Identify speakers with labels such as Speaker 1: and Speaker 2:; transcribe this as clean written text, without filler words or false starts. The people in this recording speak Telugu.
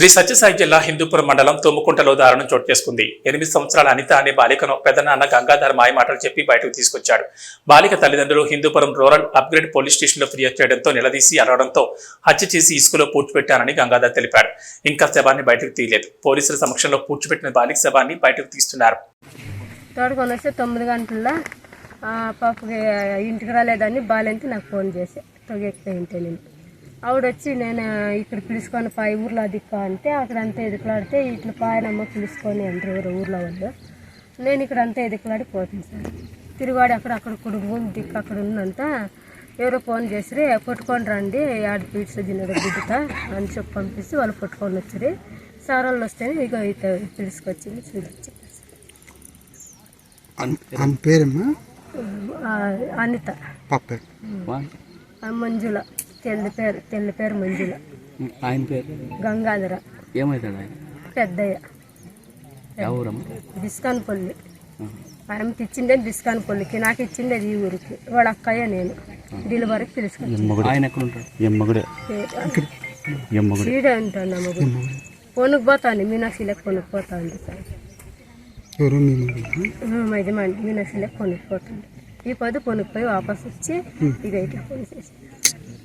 Speaker 1: శ్రీ సత్యసాయి జిల్లా హిందూపురం మండలం తుమ్మకుంటలో దారుణం చోటు చేసుకుంది. 8 సంవత్సరాల అనిత అనే బాలికను పెదనాన్న గంగాధర్ మాయమాటలు చెప్పి బయటకు తీసుకొచ్చాడు. బాలిక తల్లిదండ్రులు హిందూపురం రూరల్ అప్గ్రేడ్ పోలీస్ స్టేషన్లో ఫిర్యాదు చేయడంతో నిలదీసి అరవడంతో హత్య చేసి ఇసుకలో పూడ్చిపెట్టానని గంగాధర్ తెలిపాడు. ఇంకా శవాన్ని బయటకు తీయలేదు. పోలీసుల సమక్షంలో పూడ్చిపెట్టిన బాలిక శవాన్ని బయటకు తీస్తున్నారు.
Speaker 2: తోడుకొని వస్తే 9 గంటల్లో పాపకి ఇంటికి రాలేదని బాలేంటి నాకు ఫోన్ చేసి తొగెక్కిపోయింటే నేను ఆవిడొచ్చి నేను ఇక్కడ పిలుచుకొని పాయి ఊర్లో దిక్కు అంటే అక్కడంతా ఎదుకులాడితే ఇట్లా పాయనమ్మ పిలుచుకొని అంటారు ఎవరు ఊర్లో వాళ్ళు. నేను ఇక్కడ అంతా ఎదుకులాడి పోతుంది సార్. తిరుగాడి అక్కడ కుటుంబం దిక్కు అక్కడ ఉన్నంత ఎవరో ఫోన్ చేసి పట్టుకొని రండి ఆడ పీట్స్ తిన్నాడు బిడ్డత అని చెప్పి పంపిస్తే వాళ్ళు పట్టుకొని వచ్చారు. సార్ వాళ్ళు వస్తేనే ఇక పిలుచుకొచ్చింది చూపించారు.
Speaker 3: పేరమ్మా
Speaker 2: అనిత మంజుల తెల్ల పేరు మంజుల.
Speaker 4: ఆయన పేరు
Speaker 2: గంగాధర.
Speaker 4: ఏమవుతాడు ఆయన?
Speaker 2: పెద్దయ్య. బిస్కాన్పల్లి. ఆయన ఇచ్చిండే బిస్కాన్పల్లికి, నాకు ఇచ్చిండేది ఈ ఊరికి. వాడు అక్కయ్య నేను డెలివరీకి పిలుచుకున్నాను.
Speaker 4: ఆయన ఎక్కడ ఉంటాడు?
Speaker 2: ఈడే ఉంటాను. అమ్మగుడు పొనుకు పోతాను. మీనాక్షిలకు పొనుకు పోతాండి సార్. యజమాని మీనాక్షిలకు పొనుకు పోతాండి. ఈ పొద్దు పొనుకు పోయి వాపస్ వచ్చి ఇక ఇట్లా పొనుకు చేసి